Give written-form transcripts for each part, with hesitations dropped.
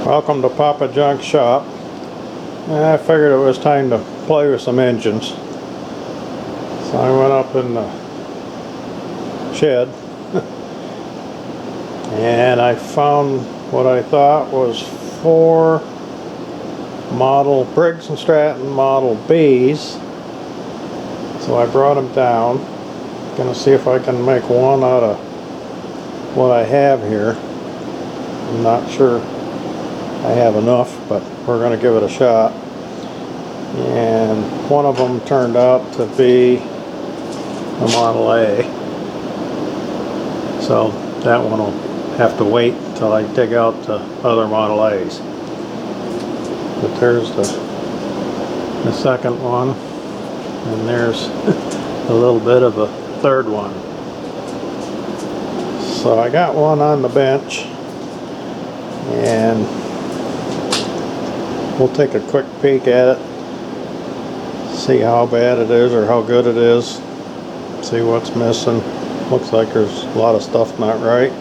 Welcome to Papa Junk Shop. I figured it was time to play with some engines. So I went up in the shed and I found what I thought was 4 Briggs Stratton Model Bs. So I brought them down. Gonna see if I can make one out of what I have here. I'm not sure I have enough, but we're going to give it a shot. And one of them turned out to be a Model A, so that one will have to wait until I dig out the other Model A's. But there's the second one, and there's a little bit of a third one. So I got one on the bench, and we'll take a quick peek at it, see how bad it is or how good it is, see what's missing. Looks like there's a lot of stuff not right,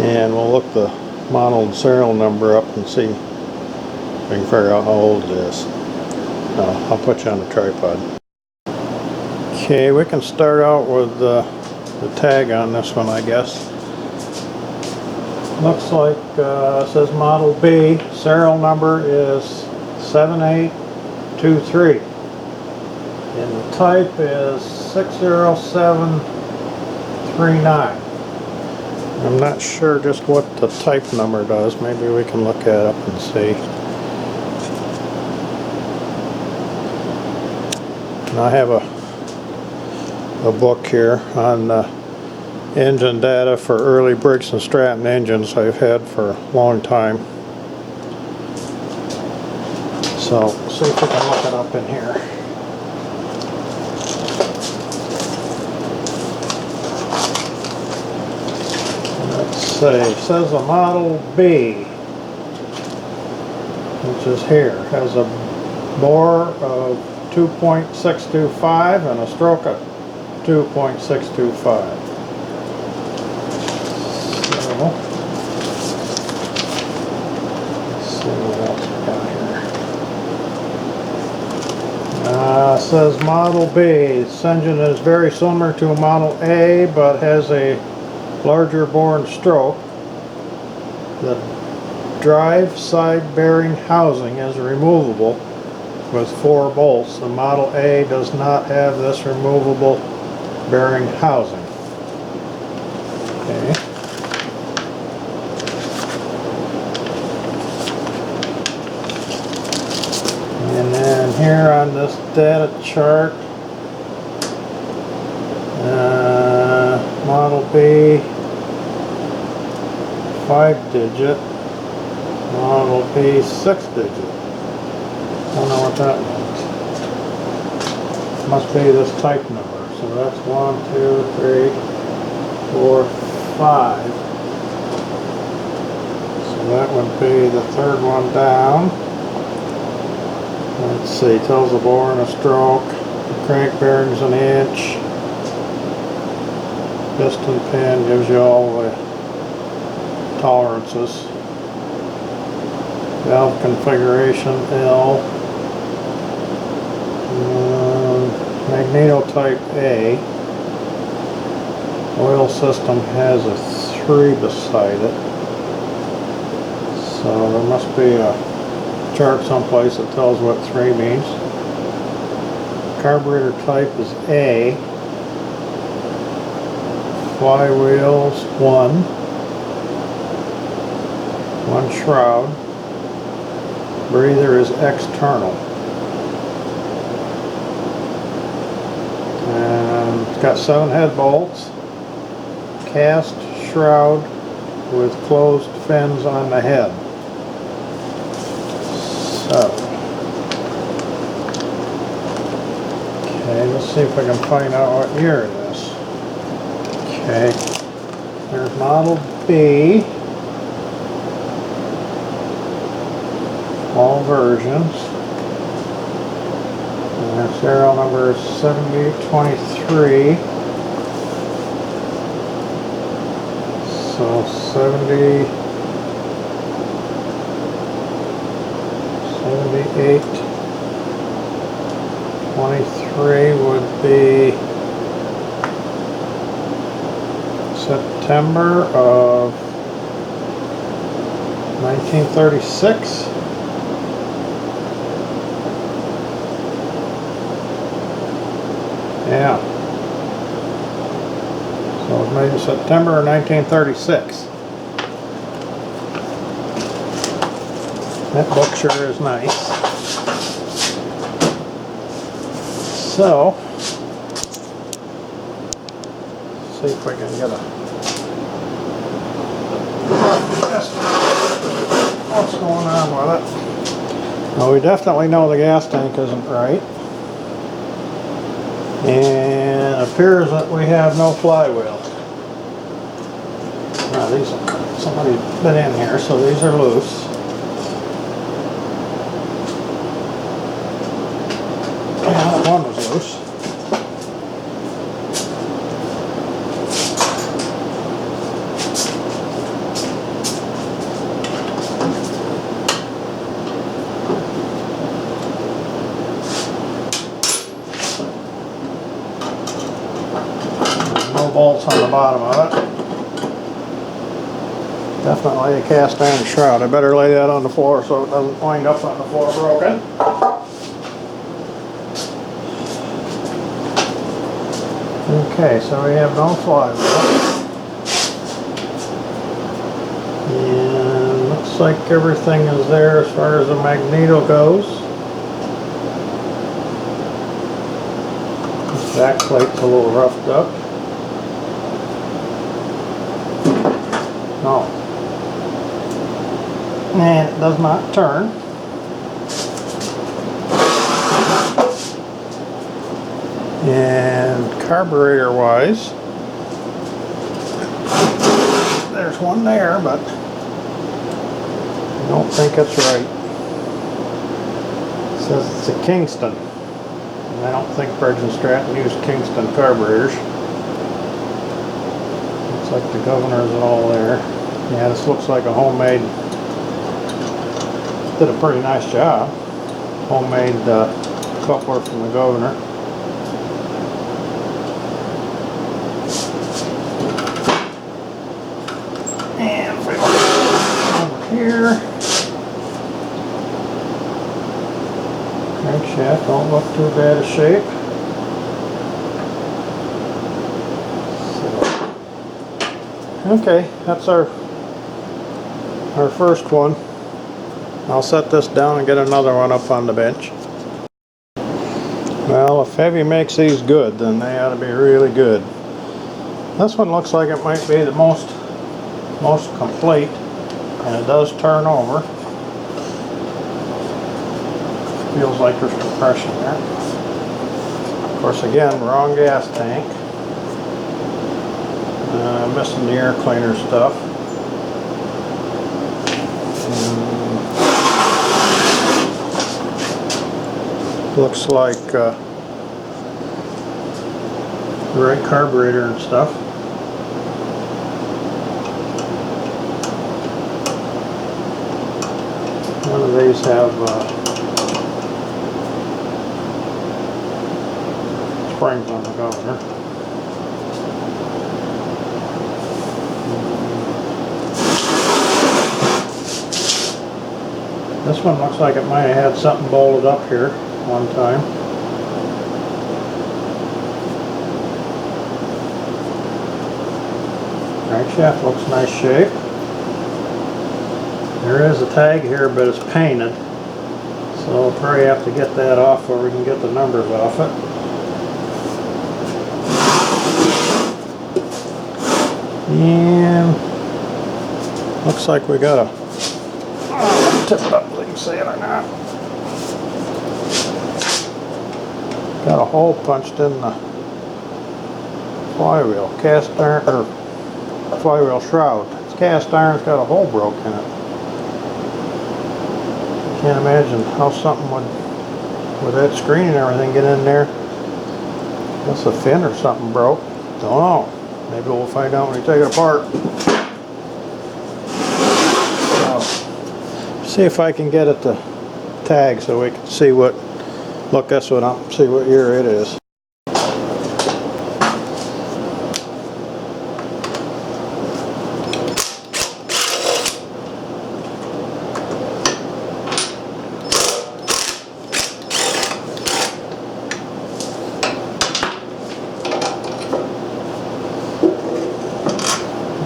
and we'll look the model and serial number up and see if we can figure out how old it is. I'll put you on the tripod. Okay, we can start out with the tag on this one, I guess. Looks like it says Model B. Serial number is 7823. And the type is 60739. I'm not sure just what the type number does. Maybe we can look that up and see. And I have a book here on engine data for early Briggs & Stratton engines I've had for a long time. So see if we can look it up in here. Let's see, it says a Model B, which is here, has a bore of 2.625 and a stroke of 2.625. Let's see what else we got here. It says Model B. This engine is very similar to a Model A, but has a larger bore and stroke. The drive side bearing housing is removable with 4 bolts. The Model A does not have this removable bearing housing. Okay. And then here on this data chart, Model B 5-digit, Model B 6-digit. Don't know what that means. Must be this type number. So that's 1, 2, 3, 4, 5. So that would be the third one down. Let's see, tells the bore and a stroke, the crank bearings an inch, piston pin gives you all the tolerances, valve configuration L, magneto type A, oil system has a 3 beside it, so there must be a chart someplace that tells what 3 means. Carburetor type is A. Flywheels 1. 1 shroud. Breather is external. And it's got 7 head bolts. Cast shroud with closed fins on the head. So, okay, let's see if I can find out what year it is. Okay, there's Model B, all versions, and their serial number is 7823. So 70 8/23 would be September of 1936. Yeah. So it was made in September of 1936. That book sure is nice. So, see if we can get a what's going on with it. Well, we definitely know the gas tank isn't right. And it appears that we have no flywheel. Now these are, somebody's been in here, so these are loose. Yeah, that one was loose. No bolts on the bottom of it. Definitely a cast iron shroud. I better lay that on the floor so it doesn't wind up on the floor broken. Okay, so we have no flywheel. And looks like everything is there as far as the magneto goes. This back plate's a little roughed up. No. And it does not turn. And carburetor wise, there's one there, but I don't think it's right. It says it's a Kingston. And I don't think Briggs Stratton used Kingston carburetors. Looks like the governors and all there. Yeah, this looks like a homemade, did a pretty nice job. Homemade coupler from the governor. And if we look over here, crankshaft don't look too bad a shape. So, okay, that's our first one. I'll set this down and get another one up on the bench. Well, if Heavy makes these good, then they ought to be really good. This one looks like it might be the most complete, and it does turn over. Feels like there's compression there. Of course, again, wrong gas tank. Missing the air cleaner stuff. Looks like the right carburetor and stuff. None of these have springs on the governor. This one looks like it might have had something bolted up here one time. Crankshaft looks nice shape. There is a tag here, but it's painted, so we'll probably have to get that off where we can get the numbers off it. And looks like we got a tip it up so you can see it or not. Got a hole punched in the flywheel, cast iron, or flywheel shroud. It's cast iron, it's got a hole broke in it. Can't imagine how something would, with that screen and everything, get in there. Guess a fin or something broke. Don't know. Maybe we'll find out when we take it apart. So, see if I can get it to tag so we can see what, look this one up, see what year it is.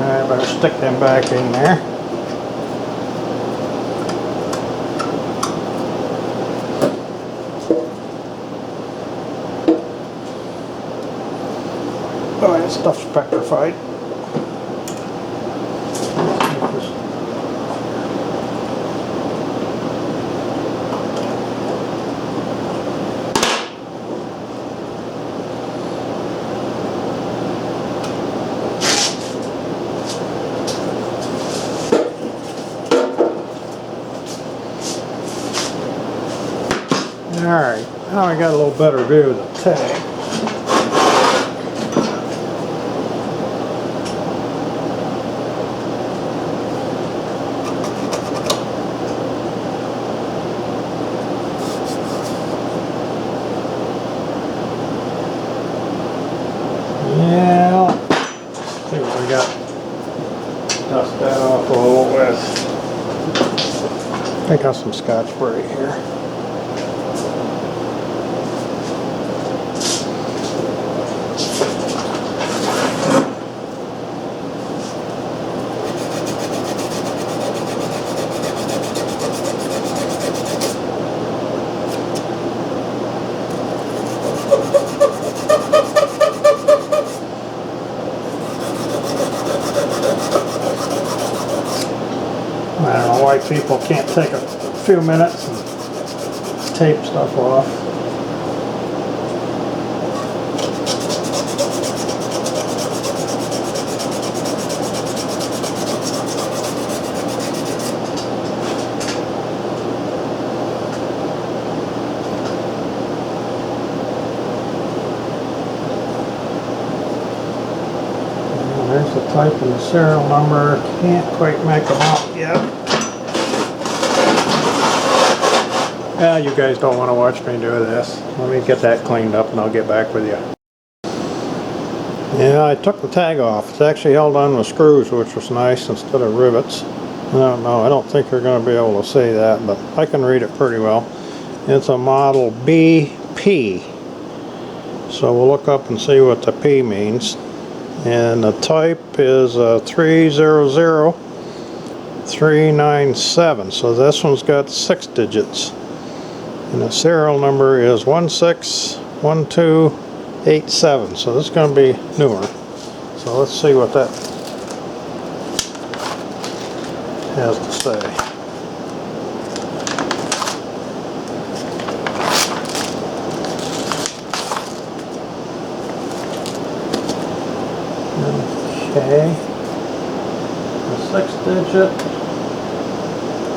Alright, better stick them back in there. Oh, that stuff's petrified. Alright, now I got a little better view of the tag. Yeah, let's see what we got. Dust that off a little with. I got some Scotch-Brite here. I don't know why people can't take a few minutes and tape stuff off. And there's the type and the serial number. Can't quite make them out yet. Yeah, you guys don't want to watch me do this. Let me get that cleaned up and I'll get back with you. Yeah, I took the tag off. It's actually held on with screws, which was nice, instead of rivets. I don't know, I don't think you're going to be able to see that, but I can read it pretty well. It's a Model BP. So we'll look up and see what the P means. And the type is 300397. So this one's got 6 digits. And the serial number is 161287. So this is going to be newer. So let's see what that has to say. Okay. The 6-digit.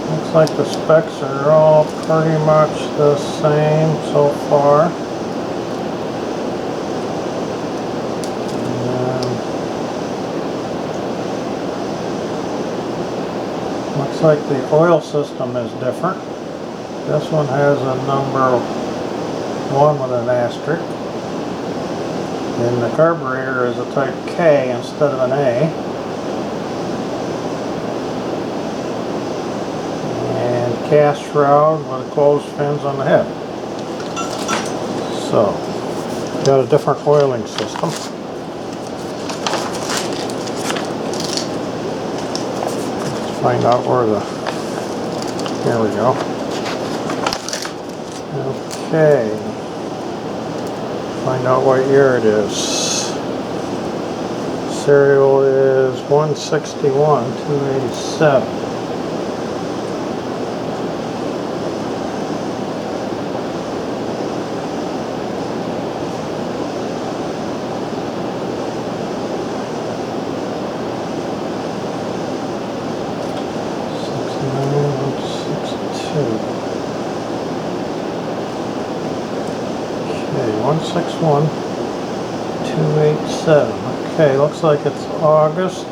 Looks like the specs are all pretty much the same so far. And looks like the oil system is different. This one has a number 1 with an asterisk. And the carburetor is a type K instead of an A. Cast shroud with closed fins on the head. So, got a different oiling system. Let's find out where the, here we go. Okay. Find out what year it is. Serial is 161287. Okay, 161287. Okay, looks like it's August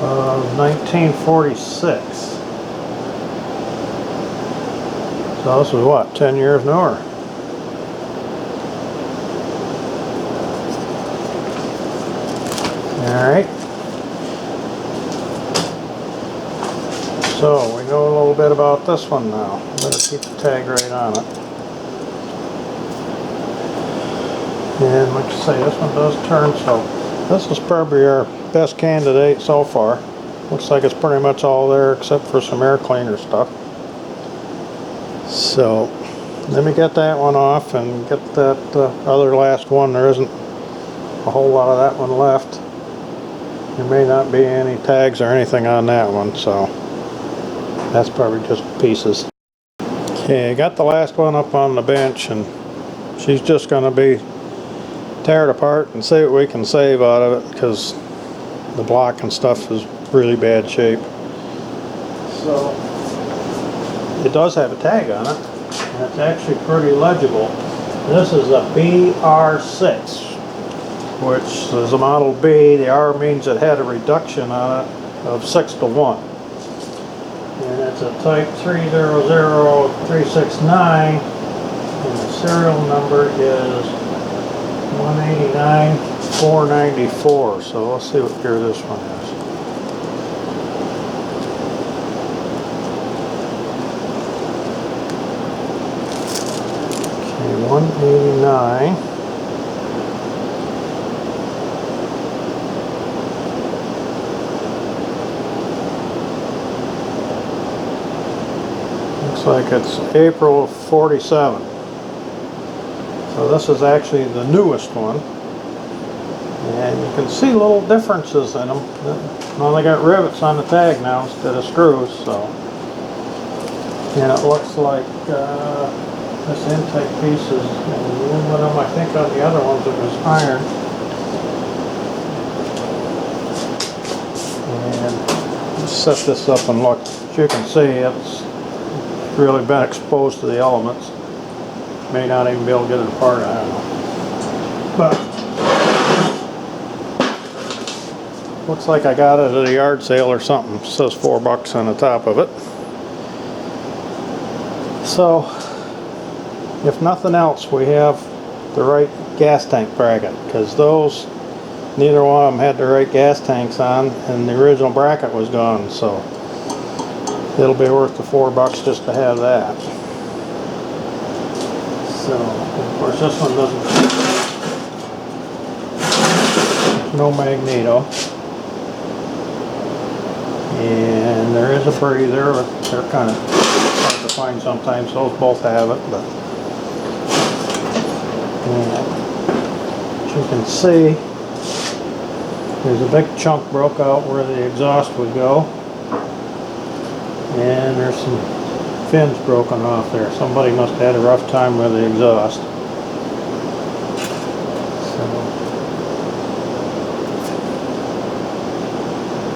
of 1946. So this is what, 10 years newer. Alright. So we know a little bit about this one now. Better keep the tag right on it. And like I say, this one does turn, so this is probably our best candidate so far. Looks like it's pretty much all there except for some air cleaner stuff. So let me get that one off and get that other last one. There isn't a whole lot of that one left. There may not be any tags or anything on that one, so that's probably just pieces. Okay, I got the last one up on the bench, and she's just going to be tear it apart and see what we can save out of it, because the block and stuff is really bad shape. So it does have a tag on it, and it's actually pretty legible. This is a BR6, which is a Model B. The R means it had a reduction on it of 6 to 1. And it's a type 300369, and the serial number is 189494. So let's see what year this one is. Okay, 189. Looks like it's April of 47. So this is actually the newest one. And you can see little differences in them. Well, they got rivets on the tag now instead of screws, so. And it looks like this intake piece is aluminum. I think on the other ones it was iron. And just set this up and look. As you can see, it's really been exposed to the elements. May not even be able to get it apart, I don't know. But looks like I got it at a yard sale or something. It says $4 on the top of it. So if nothing else, we have the right gas tank bracket, because those, neither one of them had the right gas tanks on, and the original bracket was gone, so it'll be worth the $4 just to have that. So, of course, this one doesn't, no magneto. And there is a breather, but they're kind of hard to find sometimes. Those both have it, but and as you can see, there's a big chunk broke out where the exhaust would go. And there's some fins broken off there. Somebody must have had a rough time with the exhaust. So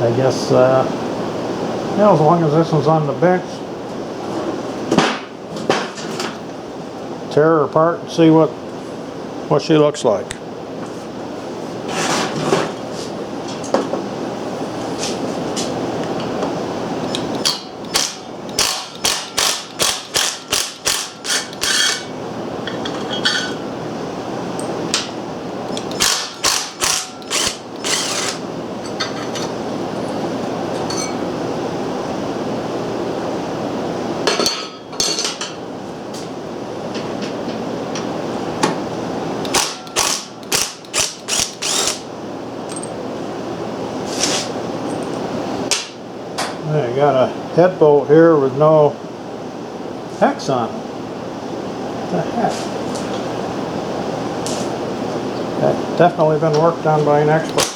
I guess, as long as this one's on the bench, tear her apart and see what she looks like. I got a head bolt here with no hex on it. What the heck? That's definitely been worked on by an expert.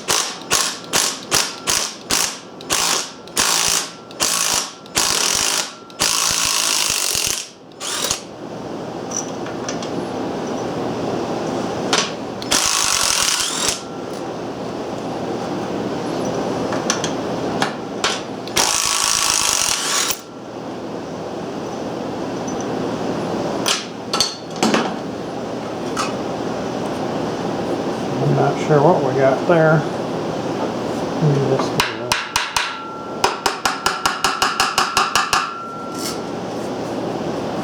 I'm not sure what we got there. Let me just do that.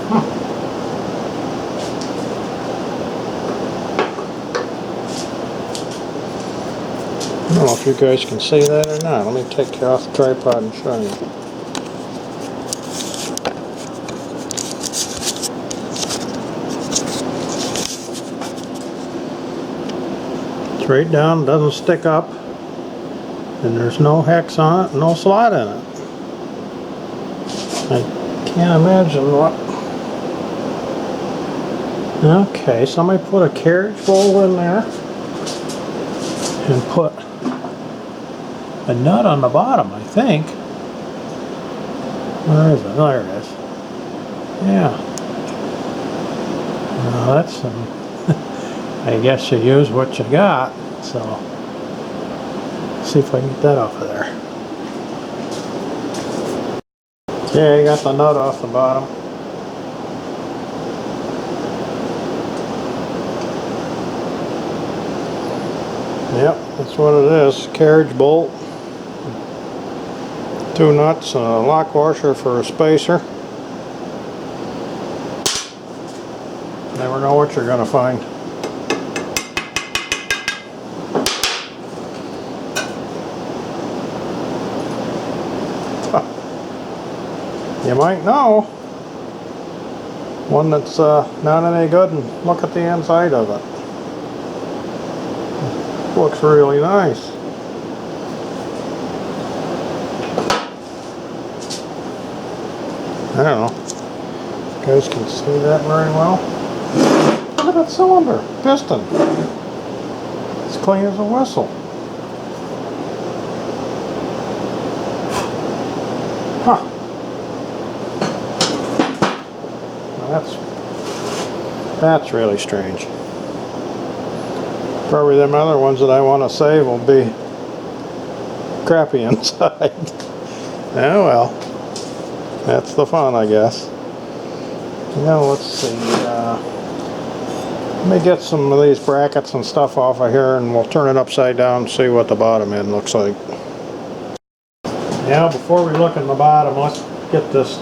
Huh. you guys can see that or not. Let me take you off the tripod and show you. Straight down, doesn't stick up, and there's no hex on it, no slot in it. I can't imagine what. Okay, somebody put a carriage bolt in there and put a nut on the bottom, I think. Where is it? There it is. Yeah. Now that's some. I guess you use what you got. So, see if I can get that off of there. Yeah, you got the nut off the bottom. Yep, that's what it is. Carriage bolt. 2 nuts and a lock washer for a spacer. Never know what you're going to find. You might know one that's not any good, and look at the inside of it. Looks really nice. I don't know. You guys can see that very well. Look at that cylinder, piston. It's clean as a whistle. Huh. That's really strange. Probably them other ones that I want to save will be crappy inside. Oh well, that's the fun, I guess. Now let's see. Let me get some of these brackets and stuff off of here, and we'll turn it upside down and see what the bottom end looks like. Now, before we look in the bottom, let's get this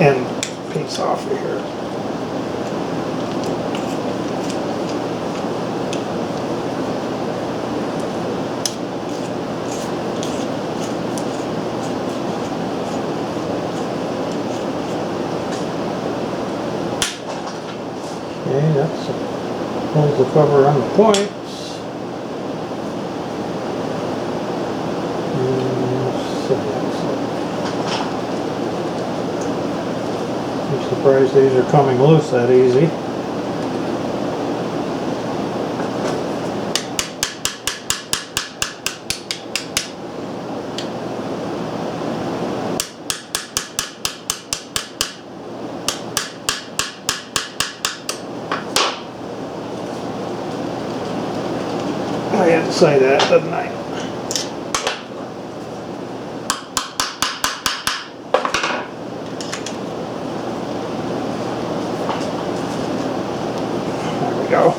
end piece off of here. Okay, that's holds the cover on the points. I'm surprised these are coming loose that easy. I had to say that, didn't I? There we go.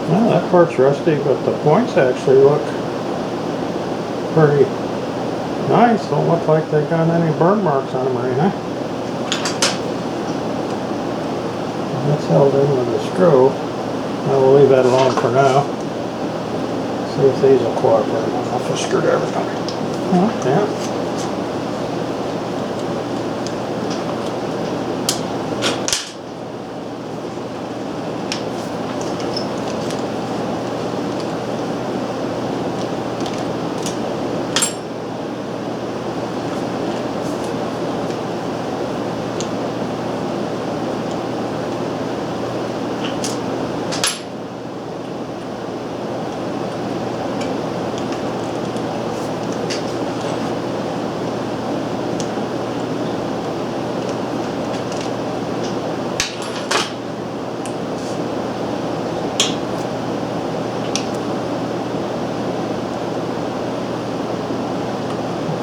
Well, that part's rusty, but the points actually look pretty nice. Don't look like they got any burn marks on them or anything. That's held in with a screw. I will leave that alone for now. See if these will cooperate off the screwdriver. Yeah.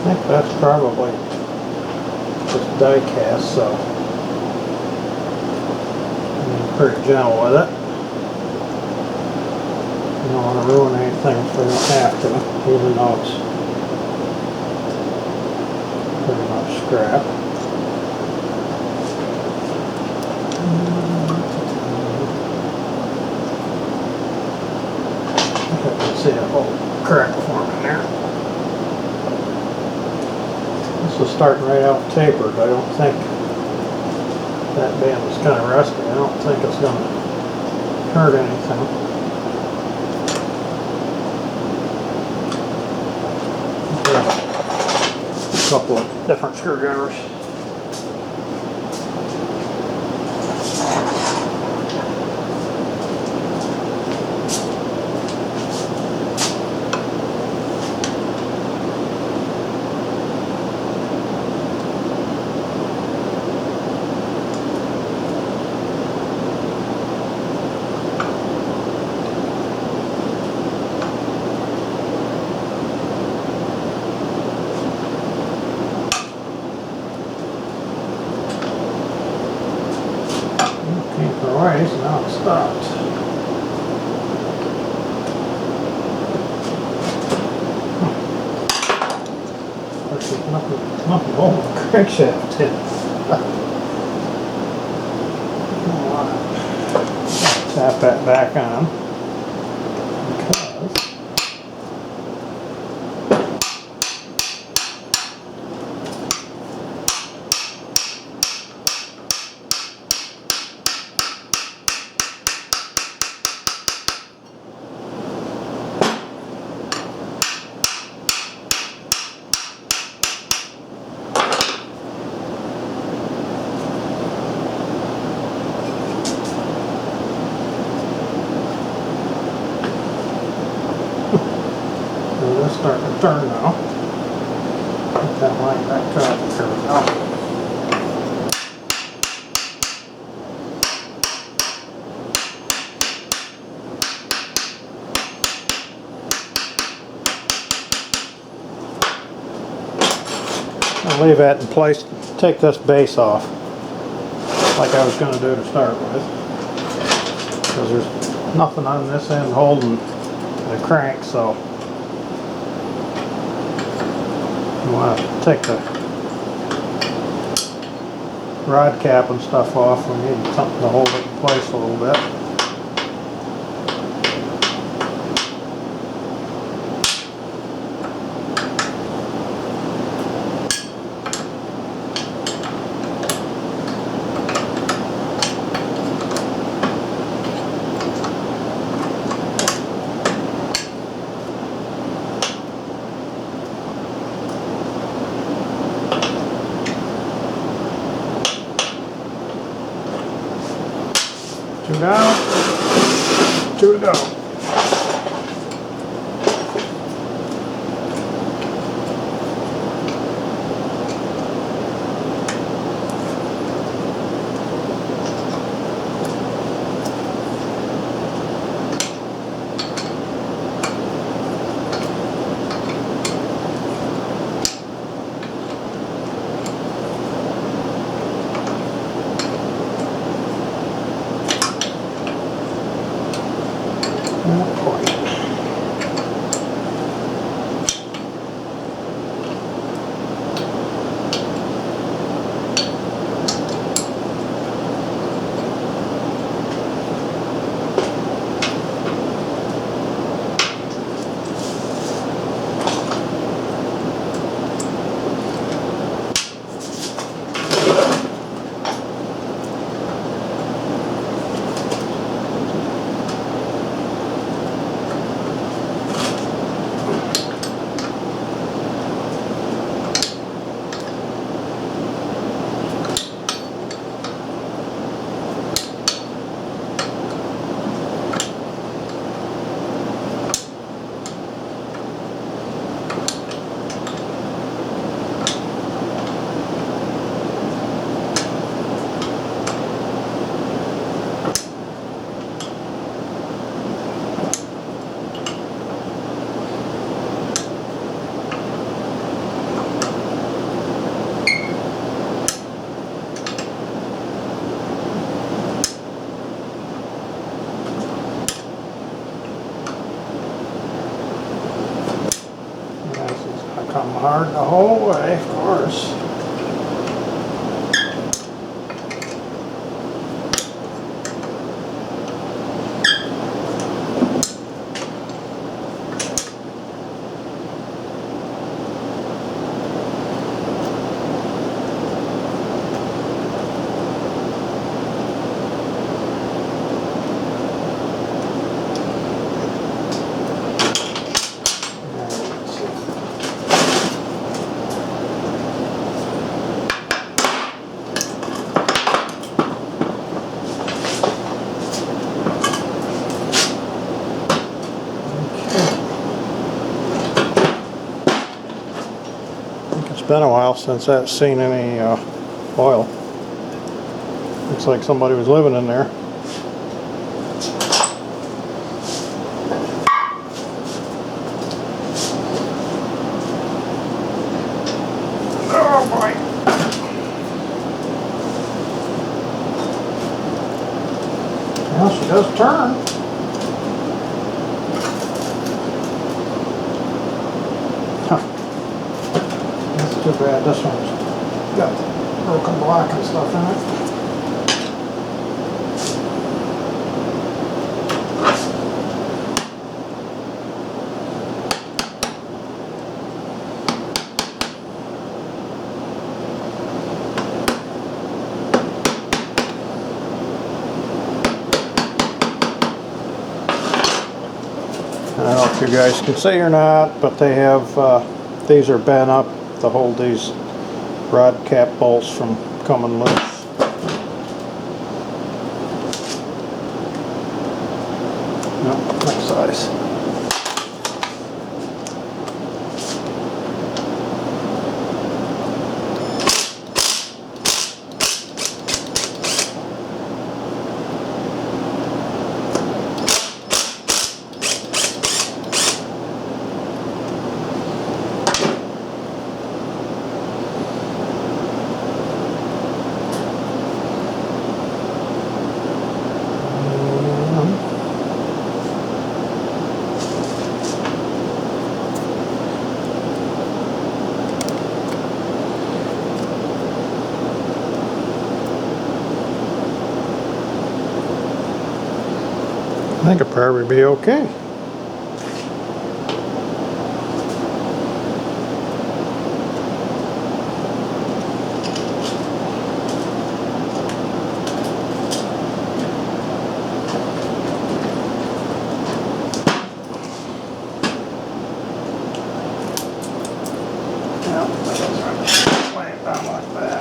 I think that's probably just die cast, so pretty gentle with it. You don't want to ruin anything if we don't have to, even though it's pretty much scrap. I can see a whole crack forming there. This is starting right out tapered. I don't think that band is kind of rusty. I don't think it's going to hurt anything. A couple of different screwdrivers. So now it stopped. There's nothing holding the crankshaft in. Tap that back on. Because it's starting to turn now. Put that line back to it. There we go. I'll leave that in place. Take this base off, like I was going to do to start with, because there's nothing on this end holding the crank, so you want to take the rod cap and stuff off. We need something to hold it in place a little bit. Two down, two to go. Not quite. hard the whole way, of course. It's been a while since I've seen any oil. Looks like somebody was living in there. Oh boy. Well, she does turn. Too bad this one's got broken block and stuff in it. I don't know if you guys can see or not, but they have these are bent up to hold these rod cap bolts from coming loose. No, next size. I think it'll probably be okay. Yeah, that's right. Lay it down like that.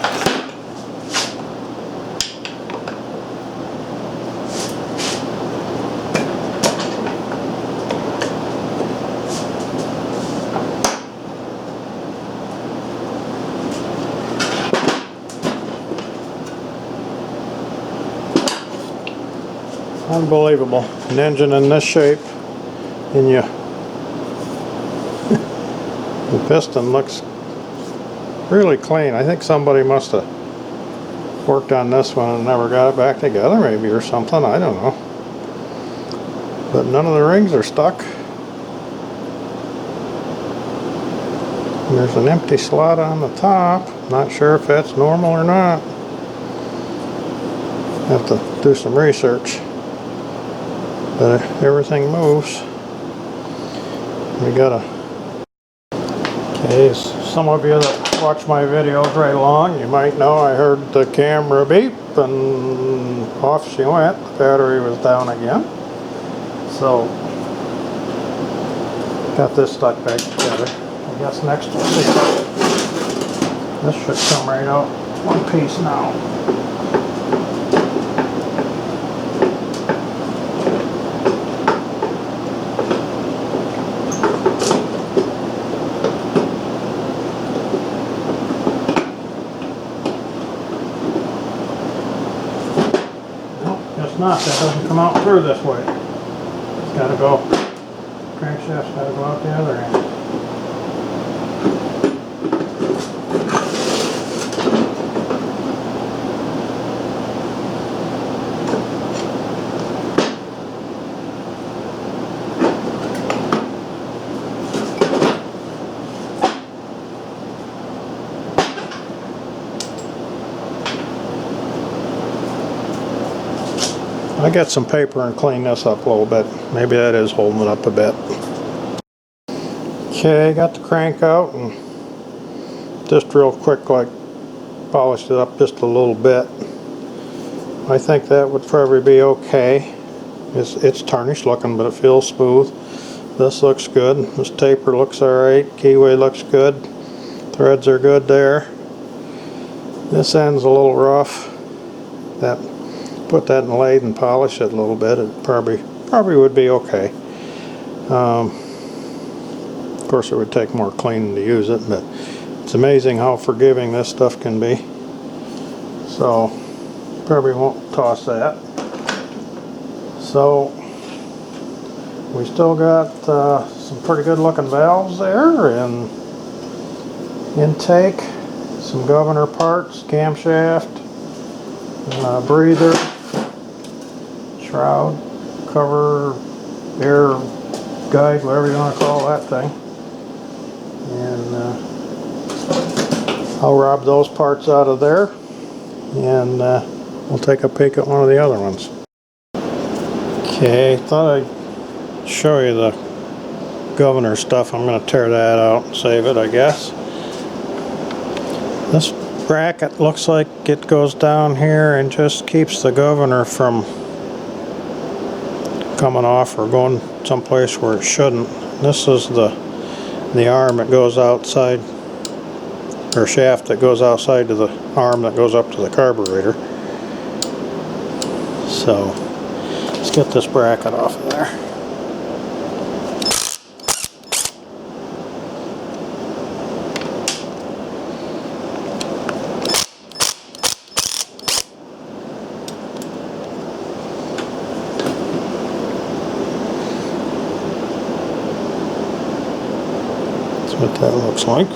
Unbelievable. An engine in this shape, and the piston looks really clean. I think somebody must have worked on this one and never got it back together maybe or something. I don't know. But none of the rings are stuck. And there's an empty slot on the top. Not sure if that's normal or not. Have to do some research. But everything moves. We gotta. Okay, some of you that watch my videos right along, you might know I heard the camera beep and off she went. The battery was down again. So, got this stuck back together. I guess next we'll see. This should come right out one piece now. Not, that doesn't come out through this way. It's got to go, crankshaft's got to go out the other end. I got some paper and clean this up a little bit. Maybe that is holding it up a bit. Okay, got the crank out and just real quick, like, polished it up just a little bit. I think that would probably be okay. It's tarnished looking, but it feels smooth. This looks good. This taper looks alright. Keyway looks good. Threads are good there. This end's a little rough. Put that in the lathe and polish it a little bit. It probably would be okay. Of course, it would take more cleaning to use it, but it's amazing how forgiving this stuff can be. So probably won't toss that. So we still got some pretty good looking valves there, and intake, some governor parts, camshaft, breather, shroud, cover, air guide, whatever you want to call that thing. And I'll rob those parts out of there, and we'll take a peek at one of the other ones. Okay, thought I'd show you the governor stuff. I'm going to tear that out and save it, I guess. This bracket looks like it goes down here and just keeps the governor from coming off or going someplace where it shouldn't. This is the arm that goes outside, or shaft that goes outside to the arm that goes up to the carburetor. So let's get this bracket off of there. That's what that looks like.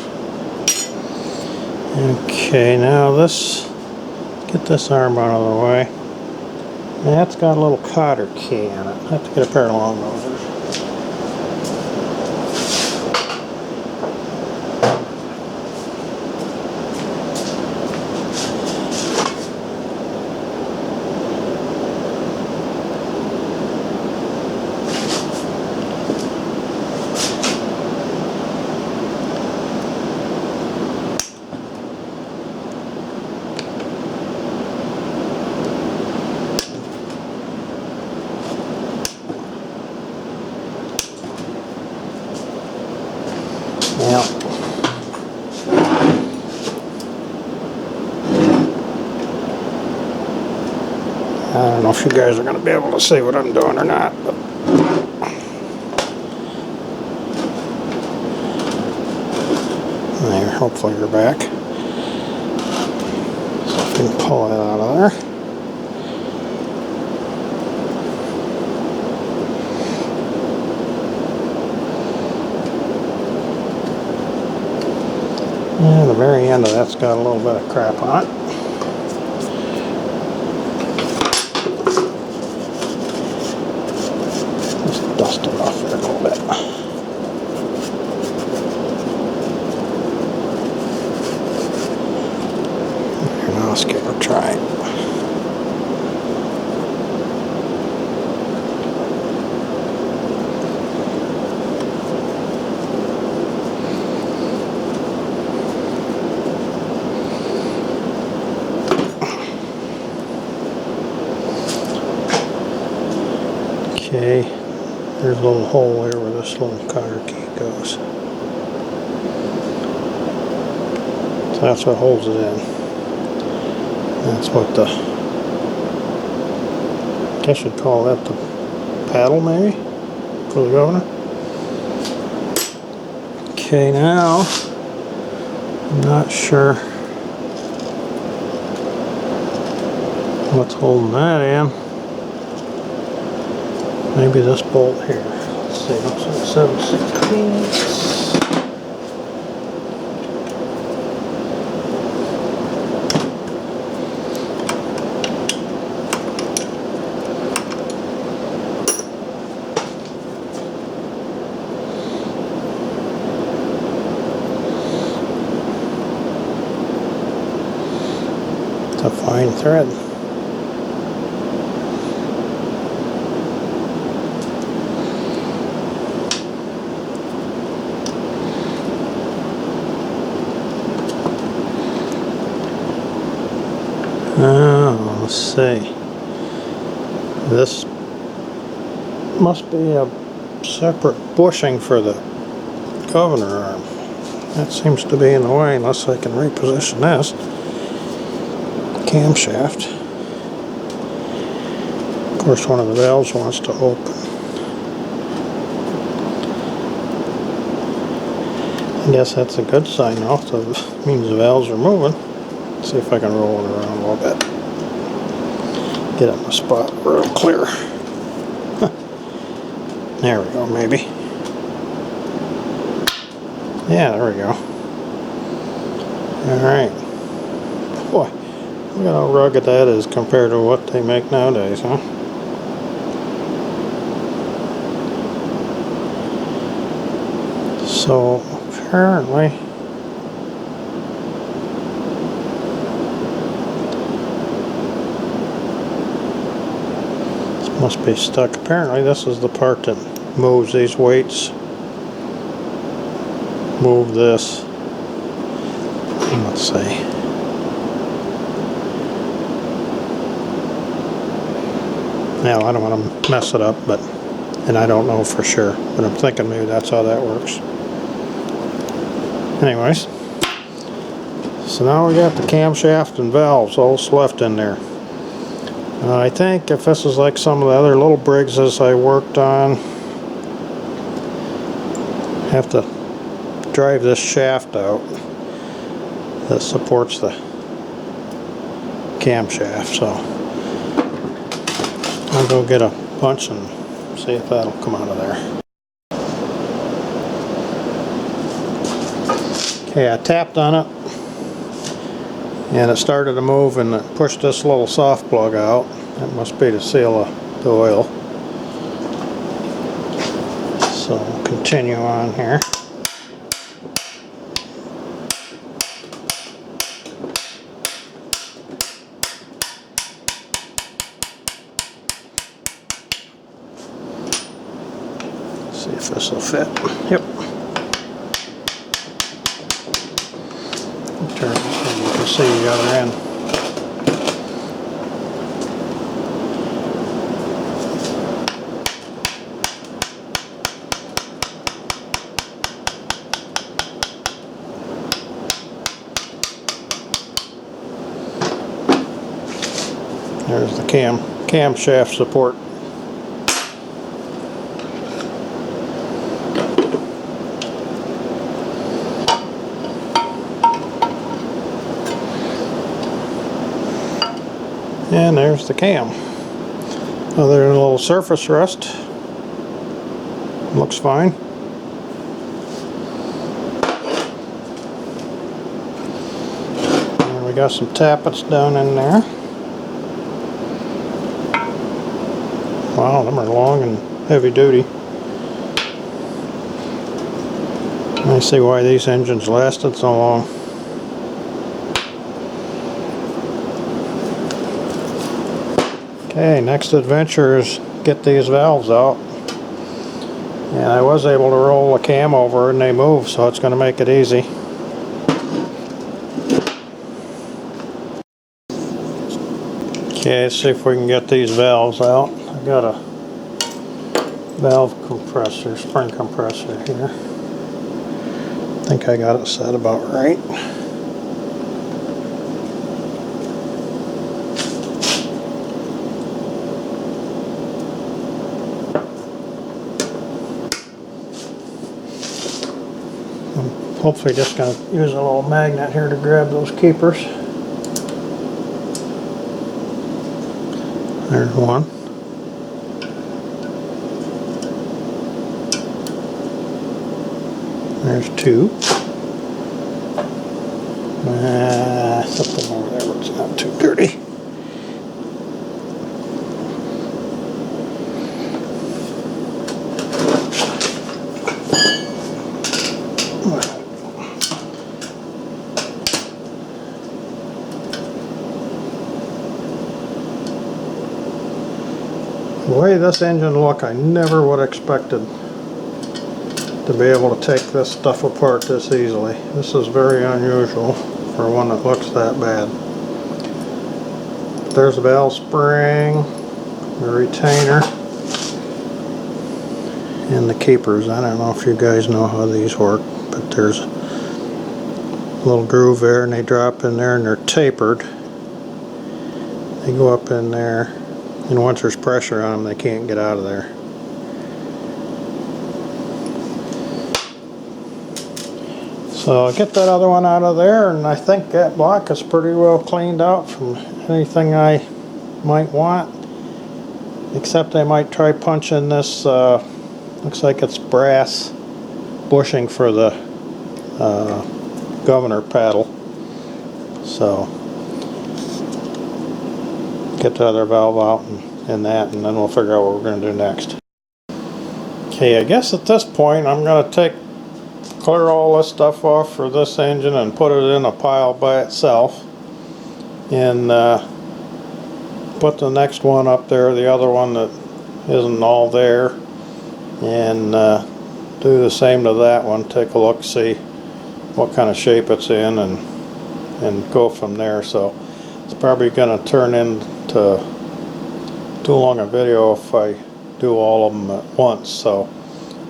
Okay, now get this arm out of the way. That's got a little cotter key in it. I have to get a pair of long nosers. Yeah. I don't know if you guys are going to be able to see what I'm doing or not, but there, hopefully you're back. So if you can pull that out of there. And the very end of that's got a little bit of crap on it. Just dust it off there a little bit. Here, now let's give it a try. Okay, there's a little hole there where this little cotter key goes. So that's what holds it in. That's what I guess you'd call that the paddle maybe, for the governor. Okay, now, I'm not sure what's holding that in. Maybe this bolt here. Let's see, looks like 7/16. It's a fine thread. see. This must be a separate bushing for the governor arm. That seems to be in the way unless I can reposition this camshaft. Of course, one of the valves wants to open. I guess that's a good sign now, so it means the valves are moving. Let's see if I can roll it around a little bit. Get it in the spot real clear. There we go, maybe. Yeah, there we go. Alright. Boy, look at how rugged that is compared to what they make nowadays, huh? So, apparently, this must be stuck. Apparently, this is the part that moves these weights. Move this. Let's see. Now, I don't want to mess it up, and I don't know for sure, but I'm thinking maybe that's how that works. Anyways, so now we got the camshaft and valves all left in there. I think if this is like some of the other little Briggses I worked on, I have to drive this shaft out that supports the camshaft, so I'll go get a punch and see if that'll come out of there. Okay, I tapped on it and it started to move and it pushed this little soft plug out. That must be to seal the oil. So we'll continue on here. See if this will fit. Yep. Turn this so you can see the other end. There's the camshaft support. And there's the cam. Oh, there's a little surface rust. Looks fine. And we got some tappets down in there. Wow, them are long and heavy duty. I see why these engines lasted so long. Okay, next adventure is get these valves out. And I was able to roll the cam over and they move, so it's going to make it easy. Okay, let's see if we can get these valves out. I got a valve compressor, spring compressor here. I think I got it set about right. Hopefully just going to use a little magnet here to grab those keepers. There's one. There's two. Something over there but it's not too dirty. The way this engine looks, I never would have expected to be able to take this stuff apart this easily. This is very unusual for one that looks that bad. there's the valve spring, the retainer, and the keepers. I don't know if you guys know how these work, but there's a little groove there and they drop in there and they're tapered. They go up in there, and once there's pressure on them they can't get out of there. So I'll get that other one out of there, and I think that block is pretty well cleaned out from anything I might want, except I might try punching this, looks like it's brass bushing for the governor paddle. So get the other valve out and that, and then we'll figure out what we're going to do next. Okay, I guess at this point I'm going to clear all this stuff off for this engine and put it in a pile by itself, and put the next one up there, the other one that isn't all there, and do the same to that one. Take a look, see what kind of shape it's in, and go from there. So it's probably going to turn into too long a video if I do all of them at once, so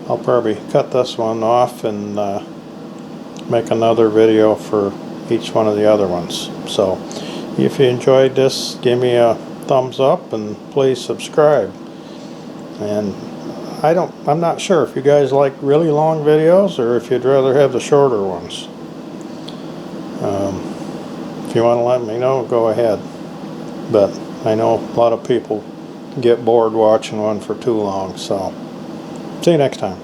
I'll probably cut this one off and make another video for each one of the other ones. So if you enjoyed this, give me a thumbs up and please subscribe. And I'm not sure if you guys like really long videos or if you'd rather have the shorter ones. If you want to let me know, go ahead. But I know a lot of people get bored watching one for too long, so see you next time.